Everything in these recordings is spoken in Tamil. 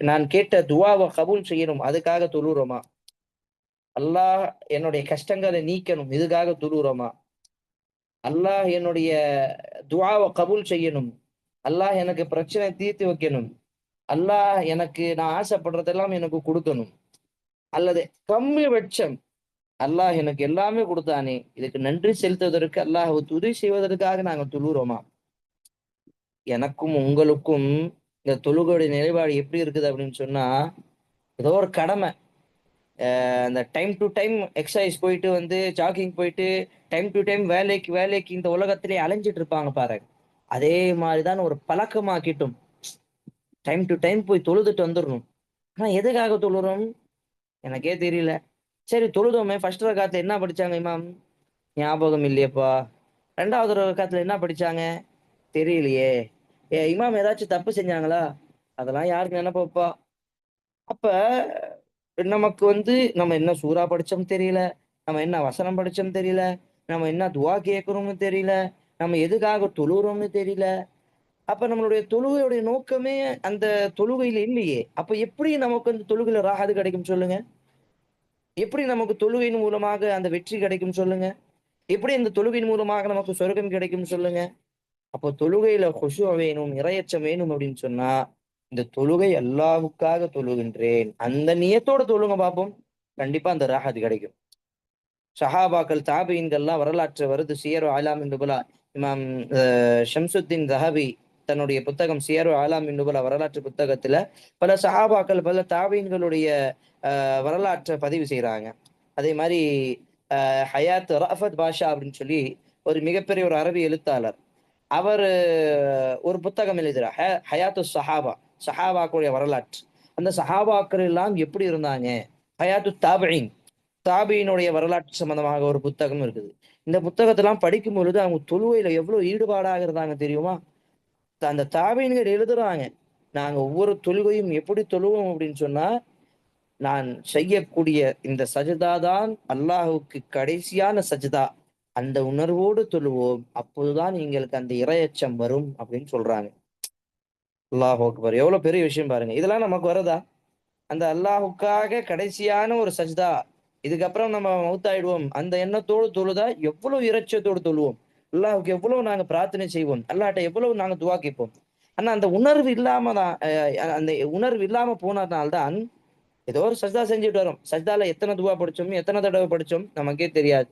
நான் கேட்ட துவாவை கபூல் செய்யணும் அதுக்காக தொழுறோமா? அல்லாஹ் என்னுடைய கஷ்டங்களை நீக்கணும் இதுக்காக தொழுறோமா? அல்லாஹ் என்னுடைய துவாவை கபூல் செய்யணும், அல்லாஹ் எனக்கு பிரச்சனை தீர்த்து வைக்கணும், அல்லாஹ் எனக்கு நான் ஆசைப்படுறதெல்லாம் எனக்கு கொடுக்கணும், அல்லது கம்மி பட்சம் அல்லாஹ் எனக்கு எல்லாமே கொடுத்தானே இதுக்கு நன்றி செலுத்துவதற்கு அல்லாஹ் துதி செய்வதற்காக நாங்க தொழுகிறோமா? எனக்கும் உங்களுக்கும் இந்த தொழுகையுடைய நிலைப்பாடு எப்படி இருக்குது அப்படின்னு சொன்னா, ஏதோ ஒரு கடமை. அந்த டைம் டு டைம் எக்ஸர்சைஸ் போயிட்டு வந்து ஜாகிங் போயிட்டு டைம் டு டைம் வேலைக்கு வேலைக்கு இந்த உலகத்திலே அலைஞ்சிட்டு இருப்பாங்க பாருங்க. அதே மாதிரிதான் ஒரு பழக்கமாக்கிட்டும். டைம் டு டைம் போய் தொழுதுட்டு வந்துரணும். ஆனா எதுக்காக தொழுறோம்? எனக்கே தெரியல. சரி தொழுதோமே, ஃபர்ஸ்ட் ரக்காத்துல என்ன படிச்சாங்க இமாம்? ஞாபகம் இல்லையேப்பா. 2வது ரக்காத்துல என்ன படிச்சாங்க? தெரியலையே. இமாம் ஏதாச்சும் தப்பு செஞ்சாங்களா? அதெல்லாம் யாருக்கு நெனப்போப்பா. அப்ப நமக்கு வந்து நம்ம என்ன சூறா படிச்சோம் தெரியல. நம்ம என்ன வசனம் படிச்சோம் தெரியல. நம்ம என்ன துஆ கேட்கிறோம்னு தெரியல. நம்ம எதுக்காக தொழுறோம்னு தெரியல. அப்ப நம்மளுடைய தொழுகையுடைய நோக்கமே அந்த தொழுகையில இல்லையே. அப்ப எப்படி நமக்கு அந்த தொழுகையில ராஹத் கிடைக்கும் சொல்லுங்க? எப்படி நமக்கு தொழுகையின் மூலமாக அந்த வெற்றி கிடைக்கும் சொல்லுங்க? எப்படி அந்த தொழுகையின் மூலமாக நமக்கு சொர்க்கம் கிடைக்கும் சொல்லுங்க? அப்போ தொழுகையில குஷூ வேணும், இறையச்சம் வேணும் அப்படின்னு சொன்னா, இந்த தொழுகை அல்லாஹ்வுக்காக தொழுகின்றேன். அந்த நியத்தோட தொழுங்க பார்ப்போம். கண்டிப்பா அந்த ராஹத் கிடைக்கும். சஹாபாக்கள், தாபீன்கள்லாம் வரலாற்று வருது. சியரு அலாமின் நுபலா. இமாம் ஷம்சுத்தீன் ஸஹபி தன்னுடைய புத்தகம் சியரு அலாமின் நுபலா வரலாற்று புத்தகத்துல பல சஹாபாக்கள், பல தாபீன்களுடைய வரலாற்றை பதிவு செய்றாங்க. அதே மாரி ஹயாத் ரஃபத் பாஷா அப்படின்னு சொல்லி ஒரு மிகப்பெரிய ஒரு அரபி எழுத்தாளர். அவரு ஒரு புத்தகம் எழுதுறார். ஹயாத்து ஸஹாபா. ஸஹாபாக்களுடைய வரலாற்று. அந்த சஹாபாக்கள் எல்லாம் எப்படி இருந்தாங்க? ஹயாத்து தாபிஈன். தாபியினுடைய வரலாற்று சம்பந்தமாக ஒரு புத்தகம் இருக்குது. இந்த புத்தகத்தெல்லாம் படிக்கும் பொழுது அவங்க தொழுகையில எவ்வளவு ஈடுபாடாக இருந்தாங்க தெரியுமா? அந்த தாபீன்கள் எழுதுறாங்க. நாங்க ஒவ்வொரு தொழுகையும் எப்படி தொழுவோம் அப்படின்னு சொன்னா, நான் செய்யக்கூடிய இந்த சஜ்தா தான் அல்லாஹ்வுக்கு கடைசியான சஜ்தா. அந்த உணர்வோடு தொழுவோம். அப்போதுதான் எங்களுக்கு அந்த இரையச்சம் வரும் அப்படின்னு சொல்றாங்க. அல்லாஹ் அக்பர். எவ்வளவு பெரிய விஷயம் பாருங்க. இதெல்லாம் நமக்கு வருதா? அந்த அல்லாஹ்வுக்காக கடைசியான ஒரு சஜ்தா. இதுக்கப்புறம் நம்ம மௌத்தாயிடுவோம். அந்த எண்ணத்தோடு தொழுதா எவ்வளவு இரைச்சத்தோடு தொழுவோம். அல்லாஹ்வுக்கு எவ்வளவு நாங்க பிரார்த்தனை செய்வோம். அல்லாஹ்ட்ட எவ்வளவு நாங்க துஆ கேட்போம். ஆனா அந்த உணர்வு இல்லாம தான் அந்த உணர்வு இல்லாம போனதுனால தான் ஏதோ ஒரு சஜ்தா செஞ்சுட்டு வரோம். சஜ்தால எத்தன துஆ படிச்சோம், எத்தன தடவ படிச்சோம் நமக்கே தெரியாது.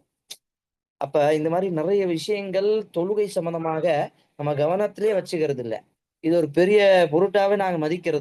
அப்ப இந்த மாரி நெறைய விஷயங்கள் தொழுகை சம்பந்தமாக நம்ம கவனத்திலே வச்சுக்கிறது இல்ல. இது ஒரு பெரிய பொருட்டாவே நாங்க மதிக்கிறது